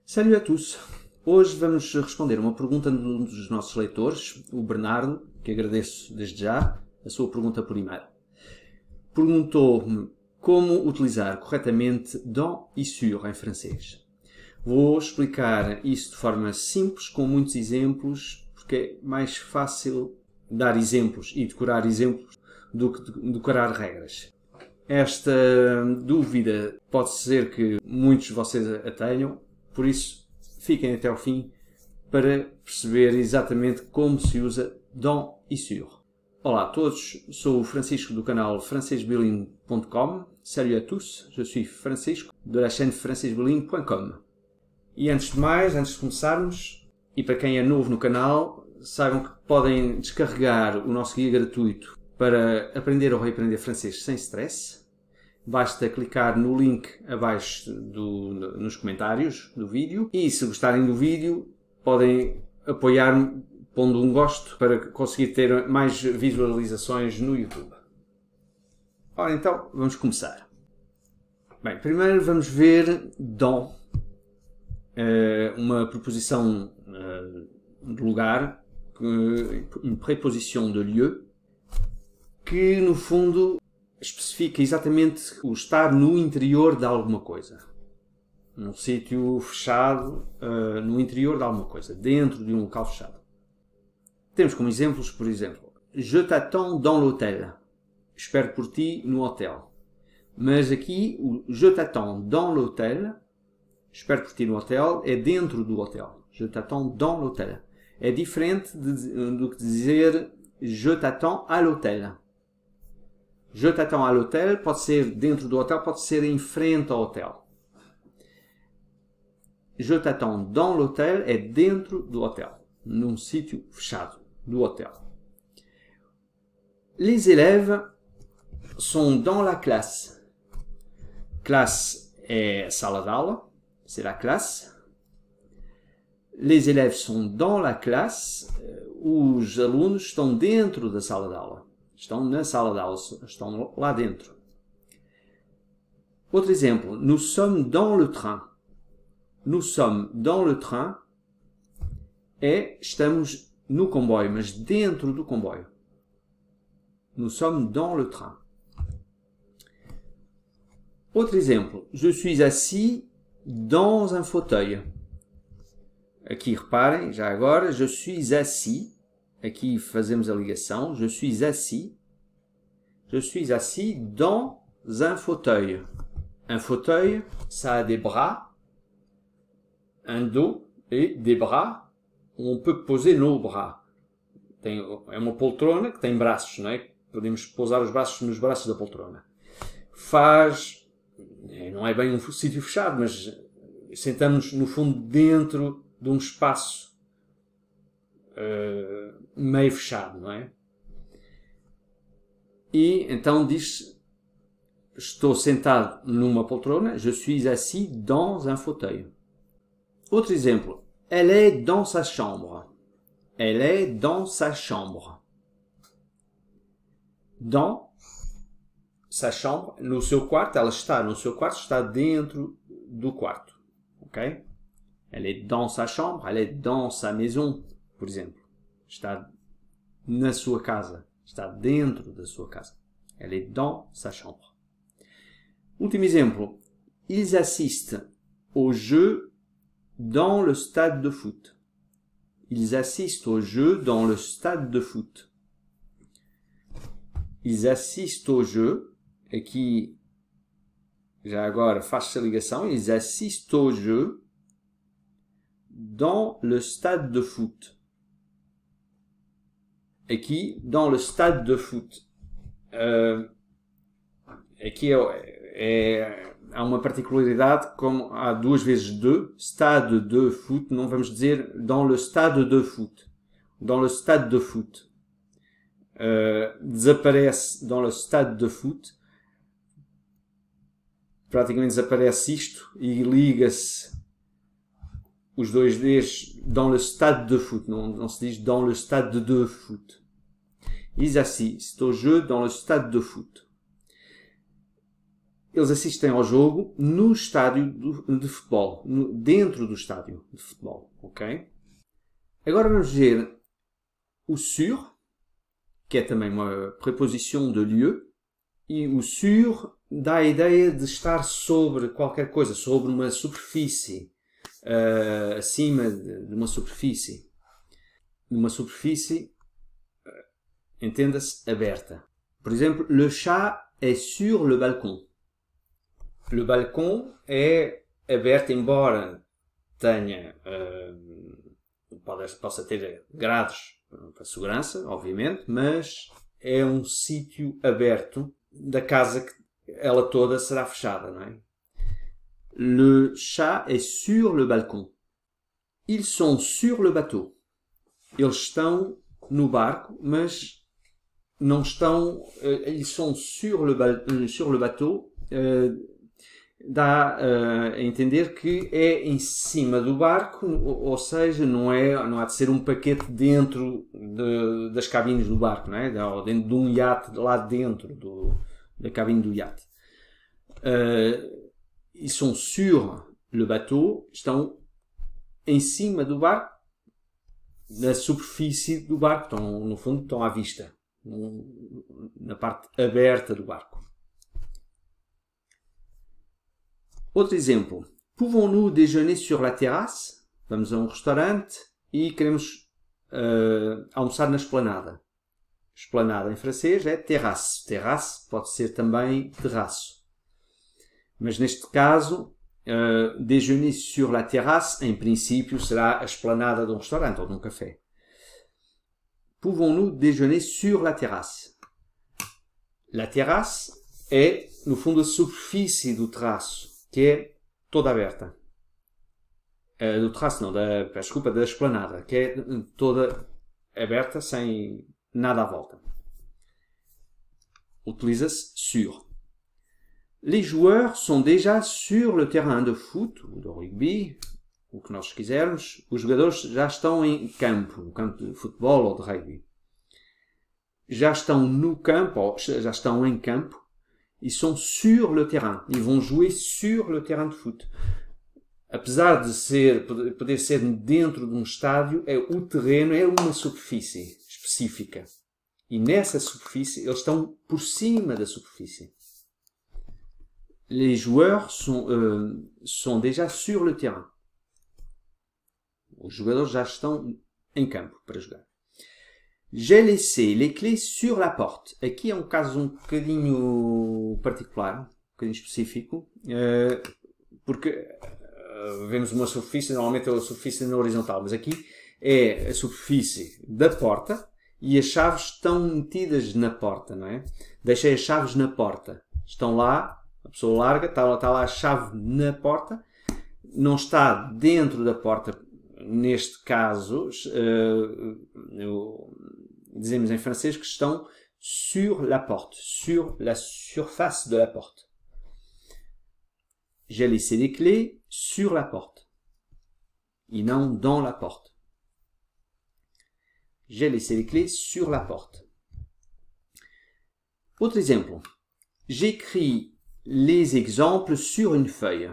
Salut a tous! Hoje vamos responder uma pergunta de um dos nossos leitores, o Bernardo, que agradeço desde já a sua pergunta por e-mail. Perguntou-me como utilizar corretamente dans e sur em francês. Vou explicar isso de forma simples, com muitos exemplos, porque é mais fácil dar exemplos e decorar exemplos do que decorar regras. Esta dúvida pode ser que muitos de vocês a tenham, por isso fiquem até ao fim para perceber exatamente como se usa dans e sur. Olá a todos, sou o Francisco do canal francesbilingue.com. Salut à tous, je suis Francisco de la chaîne francesbilingue.com. E antes de mais, antes de começarmos, e para quem é novo no canal, saibam que podem descarregar o nosso guia gratuito para aprender ou reaprender francês sem stress. Basta clicar no link abaixo nos comentários do vídeo. E se gostarem do vídeo, podem apoiar-me pondo um gosto para conseguir ter mais visualizações no YouTube. Ora então, vamos começar. Bem, primeiro vamos ver dans, uma preposição de lugar, uma preposição de lieu, que no fundo especifica exatamente o estar no interior de alguma coisa. Num sítio fechado, no interior de alguma coisa, dentro de um local fechado. Temos como exemplos, por exemplo, je t'attends dans l'hôtel. Espero por ti no hotel. Mas aqui, o je t'attends dans l'hôtel, espero por ti no hotel, é dentro do hotel. Je t'attends dans l'hôtel. É diferente do que dizer je t'attends à l'hôtel. Je t'attends à l'hôtel pode ser dentro do hotel, pode ser em frente ao hotel. Je t'attends dans l'hôtel é dentro do hotel, num sítio fechado do hotel. Les élèves sont dans la classe. Classe é sala de aula, c'est la classe. Les élèves sont dans la classe. Os alunos estão dentro da sala de aula. Estão na sala de aula, estão lá dentro. Outro exemplo. Nous sommes dans le train. Nous sommes dans le train é estamos no comboio, mas dentro do comboio. Nous sommes dans le train. Outro exemplo. Je suis assis dans un fauteuil. Aqui reparem, já agora, je suis assis. Aqui fazemos a ligação. Je suis assis. Je suis assis dans un fauteuil. Un fauteuil, ça a des bras, un dos et des bras où on peut poser nos bras. É uma poltrona que tem braços, não é? Podemos pousar os braços nos braços da poltrona. Não é bem um sítio fechado, mas sentamos no fundo dentro de um espaço meio fechado, não é? E então diz, estou sentado numa poltrona, je suis assis dans un fauteuil. Outro exemplo, elle est dans sa chambre. Elle est dans sa chambre. Dans sa chambre, no seu quarto, ela está no seu quarto, está dentro do quarto. Ok? Elle est dans sa chambre, elle est dans sa maison, por exemplo. Está na sua casa. Está dentro da sua casa. Elle est dans sa chambre. Último exemplo. Ils assistent au jeu dans le stade de foot. Ils assistent au jeu dans le stade de foot. Ils assistent au jeu. Aqui, já agora, faz-se a ligação. Ils assistent au jeu dans le stade de foot. Aqui, dans le stade de foot. Aqui há uma particularidade, como há duas vezes de, stade de foot, não vamos dizer dans le stade de foot. Dans le stade de foot. Desaparece dans le stade de foot. Praticamente desaparece isto e liga-se os dois Ds dans le stade de foot. Não se diz dans le stade de foot. Ils assistent au jeu dans le stade de foot. eles assistem ao jogo no estádio de futebol, dentro do estádio de futebol, ok? Agora vamos ver o sur, que é também uma preposição de lieu, e o sur dá a ideia de estar sobre qualquer coisa, sobre uma superfície, acima de uma superfície. Uma superfície, entenda-se, aberta. Por exemplo, le chat est sur le balcon. Le balcon é aberto, embora tenha, possa ter grades para segurança, obviamente, mas é um sítio aberto da casa que ela toda será fechada, não é? Le chat est sur le balcon. Ils sont sur le bateau. Eles estão no barco, mas não estão... Ils sont sur le bateau. Dá a entender que é em cima do barco, ou seja, não há de ser um paquete dentro das cabines do barco, não é? Ou dentro de um iate, lá dentro da cabine do iate. Ils sont sur le bateau, estão em cima do barco, na superfície do barco, estão, no fundo estão à vista, na parte aberta do barco. Outro exemplo. Pouvons-nous déjeuner sur la terrasse? Vamos a um restaurante e queremos almoçar na esplanada. Esplanada em francês é terrasse. Terrasse pode ser também terraço. Mas neste caso, déjeuner sur la terrasse, em princípio, será a esplanada de um restaurante ou de um café. Pouvons-nous déjeuner sur la terrasse? La terrasse é, no fundo, a superfície do terraço, que é toda aberta. Do terraço não, da esplanada, que é toda aberta, sem nada à volta. Utiliza-se sur. Les joueurs sont déjà sur le terrain de foot, ou de rugby, o que nós quisermos. Os jogadores já estão em campo, no campo de futebol ou de rugby. Já estão no campo, ou já estão em campo. Ils sont sur le terrain. Ils vont jouer sur le terrain de foot. Apesar de poder ser dentro de um estádio, o terreno é uma superfície específica. E nessa superfície, eles estão por cima da superfície. Les joueurs sont déjà sur le terrain. Os jogadores já estão em campo para jogar. J'ai laissé les clés sur la porte. Aqui é um caso um bocadinho particular, um bocadinho específico, porque vemos uma superfície, normalmente é a superfície na horizontal, mas aqui é a superfície da porta e as chaves estão metidas na porta, não é? Deixei as chaves na porta. Estão lá, a pessoa larga, está lá a chave na porta, não está dentro da porta. Neste caso, dizemos em francês que estão sur la porte, sur la surface de la porte. J'ai laissé les clés sur la porte. E não dans la porte. J'ai laissé les clés sur la porte. Outro exemplo. J'écris les exemples sur une feuille.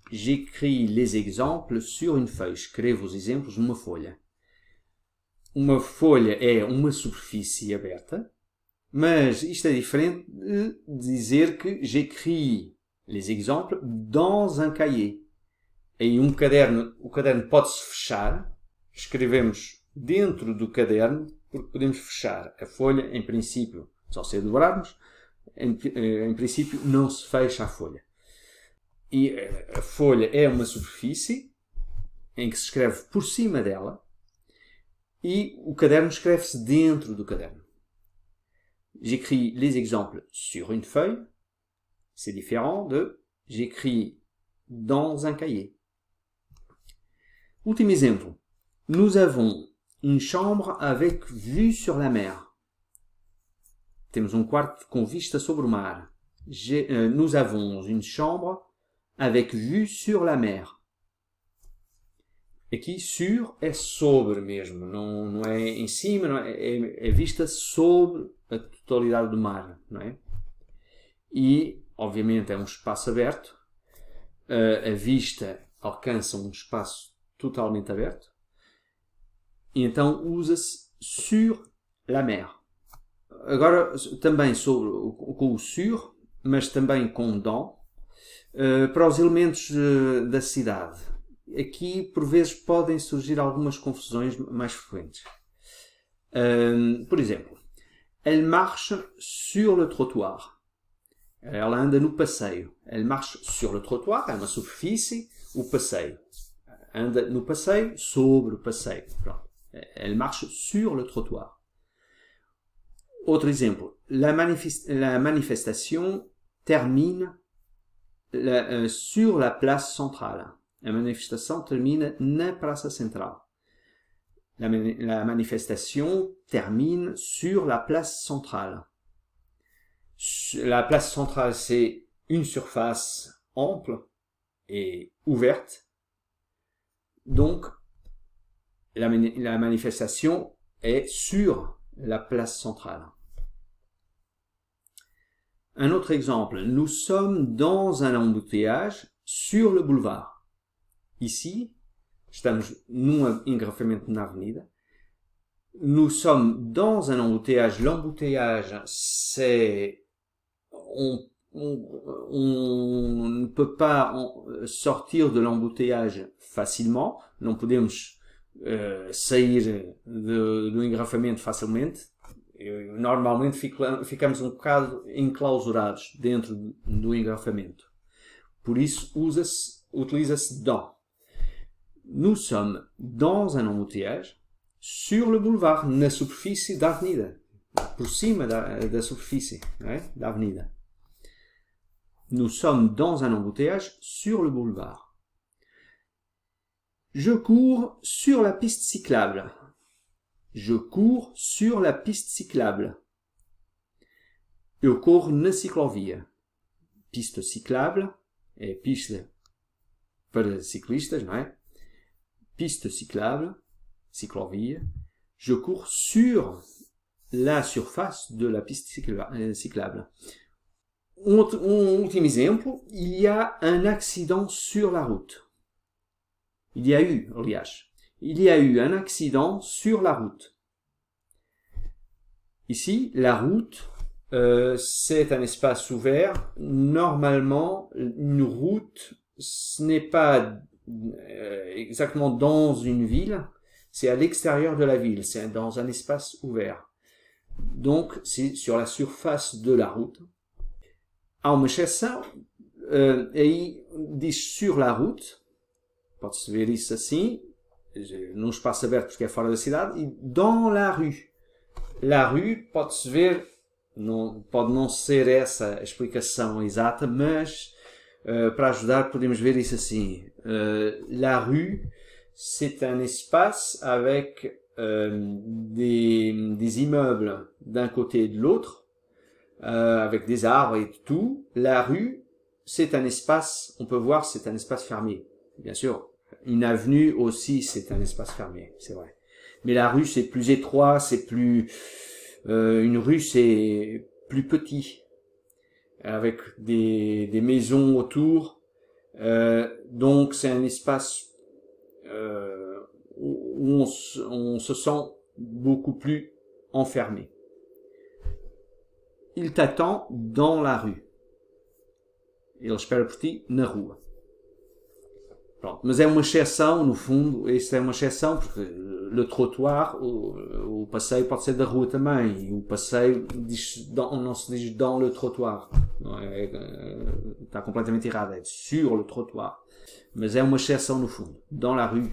J'écris les exemples sur une feuille. Escrevo os exemplos numa folha. Uma folha é uma superfície aberta, mas isto é diferente de dizer que j'écris les exemples dans un cahier. Em um caderno, o caderno pode-se fechar. Escrevemos dentro do caderno, porque podemos fechar. A folha, em princípio, só se a dobrarmos, em princípio não se fecha a folha. E a folha é uma superfície em que se escreve por cima dela e o caderno escreve-se dentro do caderno. J'écris les exemples sur une feuille. C'est différent de j'écris dans un cahier. Último exemplo. Nous avons une chambre avec vue sur la mer. Temos um quarto com vista sobre o mar. Nous avons une chambre avec vue sur la mer. Aqui, sur é sobre mesmo, não é em cima, não é vista sobre a totalidade do mar, não é? E obviamente é um espaço aberto, a vista alcança um espaço totalmente aberto, e então usa-se sur la mer. Agora, também com o sur, mas também com dans, para os elementos da cidade. Aqui, por vezes, podem surgir algumas confusões mais frequentes. Por exemplo, elle marche sur le trottoir. Ela anda no passeio. Elle marche sur le trottoir, é uma superfície, o passeio. Anda no passeio, sobre o passeio. Pronto. Elle marche sur le trottoir. Outro exemplo. La manifestation termine sur la place centrale. A manifestação termina na praça central. La manifestation termine sur la place centrale. La place centrale, c'est une surface ample et ouverte. Donc, la manifestation est sur la place centrale. Un autre exemple. Nous sommes dans un embouteillage sur le boulevard. Ici, estamos num engarrafamento na avenida. Nous sommes dans un embouteillage. L'embouteillage, c'est... On ne peut pas sortir de l'embouteillage facilement. Não podemos sair do engarrafamento facilmente. Normalmente ficamos um bocado enclausurados dentro do engarrafamento. Por isso, utiliza-se dans. Nous sommes dans un embouteillage sur le boulevard, na superfície da avenida. Por cima da superfície, da avenida. Nous sommes dans un embouteillage sur le boulevard. Je cours sur la piste cyclable. Je cours sur la piste cyclable. Eu corro na ciclovia. Piste cyclable é pista para ciclistas, não é? Piste cyclable, ciclovia. Je cours sur la surface de la piste cyclable. Um último exemplo, il y a un accident sur la route. Il y a eu, aliás. Il y a eu un accident sur la route. Ici, la route, c'est un espace ouvert. Normalement, une route, ce n'est pas exactement dans une ville, c'est à l'extérieur de la ville, c'est dans un espace ouvert. Donc, c'est sur la surface de la route. Há uma exceção, aí diz sur la route, pode-se ver isso assim, num espaço aberto porque é fora da cidade, e dans la rue. La rue pode-se ver, pode não ser essa a explicação exata, mas para ajudar podemos ver isso assim. La rue, c'est un espace avec des immeubles d'un côté et de l'autre, avec des arbres et tout. La rue, c'est un espace, on peut voir, c'est un espace fermé. Bien sûr, une avenue aussi, c'est un espace fermé, c'est vrai. Mais la rue, c'est plus étroit, c'est plus... une rue, c'est plus petit, avec des maisons autour. Donc, c'est un espace où on se sent beaucoup plus enfermé. Il t'attend dans la rue. Ele espera por ti na rua. Pronto. Mas é uma exceção, no fundo, isso é uma exceção, porque le trottoir, o passeio pode ser da rua também. O passeio não se diz dans le trottoir. Não está completamente errado, é sur le trottoir. Mas é uma exceção no fundo. Dans la rue.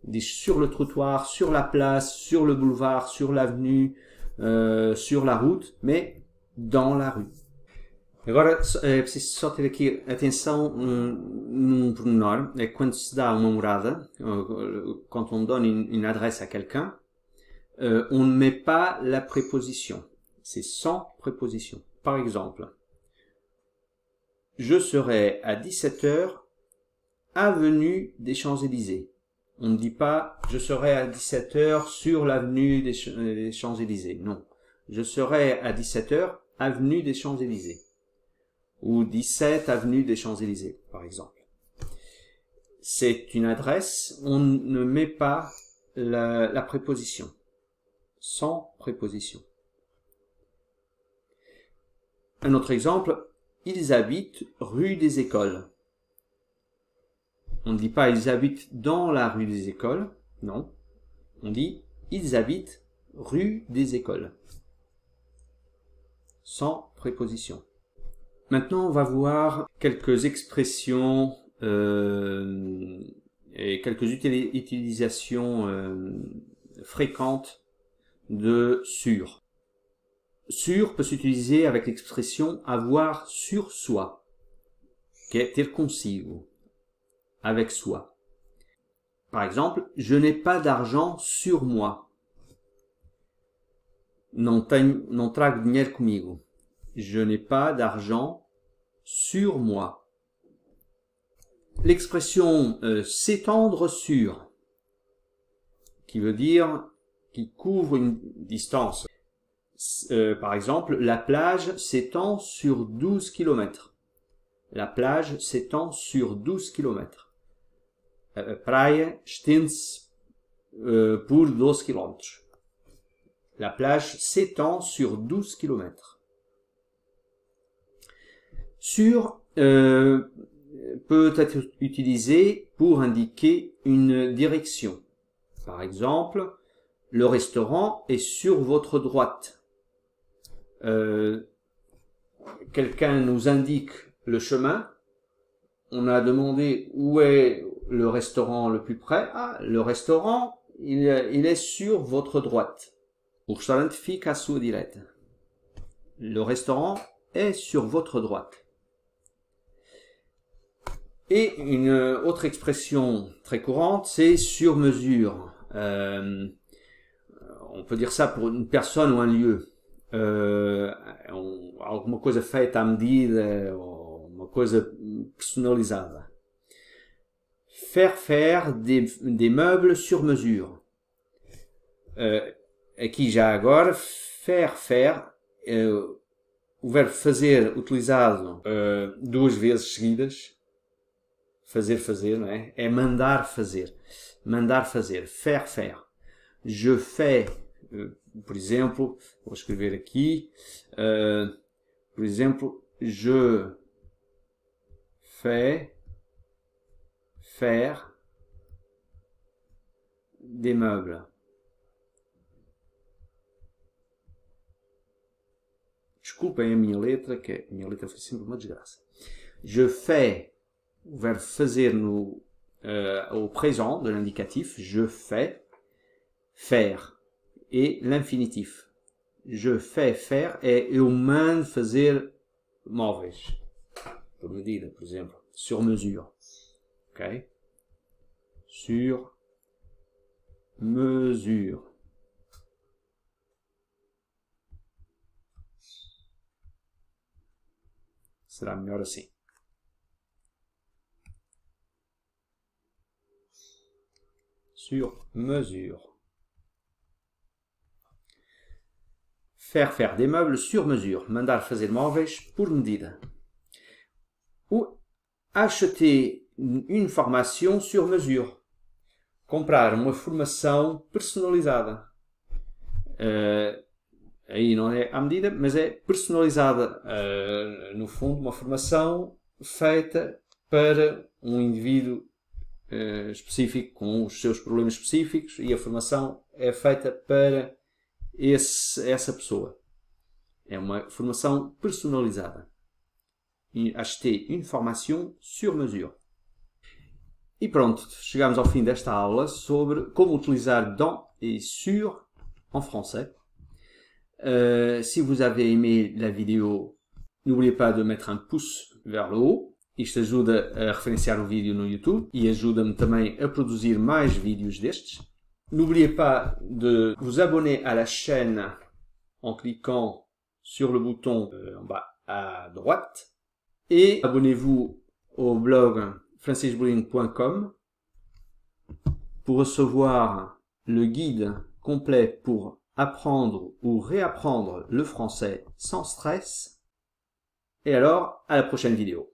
Diz sur le trottoir, sur la place, sur le boulevard, sur l'avenue, sur la route, mais dans la rue. Agora, é preciso só ter aqui atenção num pormenor, é que quando se dá uma morada, quand on donne une adresse à quelqu'un, on ne met pas la préposition. C'est sans préposition. Par exemple, je serai à 17h avenue des Champs-Élysées. On ne dit pas je serai à 17h sur l'avenue des Champs-Élysées. Non. Je serai à 17h avenue des Champs-Élysées. ou 17 avenue des Champs-Élysées, par exemple. C'est une adresse, on ne met pas la préposition, sans préposition. Un autre exemple, ils habitent rue des Écoles. On ne dit pas ils habitent dans la rue des Écoles, non. On dit ils habitent rue des Écoles. Sans préposition. Maintenant, on va voir quelques expressions et quelques utilisations fréquentes de sur. Sur peut s'utiliser avec l'expression avoir sur soi, que é ter consigo, avec soi. Par exemple, je n'ai pas d'argent sur moi. Não trago dinheiro comigo. Je n'ai pas d'argent sur moi. L'expression s'étendre sur, qui veut dire qui couvre une distance. Par exemple, la plage s'étend sur 12 km. La plage s'étend sur 12 km. A praia estende-se por 12 km. La plage s'étend sur 12 km. Sur peut être utilisé pour indiquer une direction. Par exemple, le restaurant est sur votre droite. Quelqu'un nous indique le chemin. On a demandé où est le restaurant le plus près. Ah, le restaurant, il est sur votre droite. O restaurante fica à sua direita. Le restaurant est sur votre droite. Et une autre expression très courante, c'est sur mesure. On peut dire ça pour une personne ou un lieu. Alguma coisa feita à medida, uma coisa personalizada. Faire des meubles sur mesure. Aqui já agora, faire, o verbo fazer utilizado duas vezes seguidas. Fazer, não é? É mandar fazer. Mandar fazer. Faire. Je fais, por exemplo, vou escrever aqui, por exemplo, je fais faire des meubles. Desculpem a minha letra, que a minha letra foi sempre uma desgraça. Je fais, o verbo fazer au présent de l'indicatif, je fais, faire, et l'infinitif. Je fais faire é eu mando fazer móveis. Por medida, por exemplo. Sur mesure. Ok? Sur mesure. Será melhor assim. Sur mesure. Faire des meubles sur mesure. Mandar fazer móveis por medida. Ou acheter une formation sur mesure. Comprar uma formação personalizada. Aí não é à medida, mas é personalizada. No fundo, uma formação feita para um indivíduo específico, com os seus problemas específicos, e a formação é feita para essa pessoa. É uma formação personalizada. Acheter une formation sur mesure. E pronto, chegamos ao fim desta aula sobre como utilizar dans et sur en français. Si vous avez aimé la vidéo, n'oubliez pas de mettre un pouce vers le haut. Isto ajuda a referenciar o vídeo no YouTube e ajuda-me também a produzir mais vídeos destes. N'oubliez pas de vous abonner à la chaîne en cliquant sur le bouton en bas à droite. Et abonnez-vous au blog francisbouline.com pour recevoir le guide complet pour apprendre ou réapprendre le français sans stress. Et alors, à la prochaine vidéo.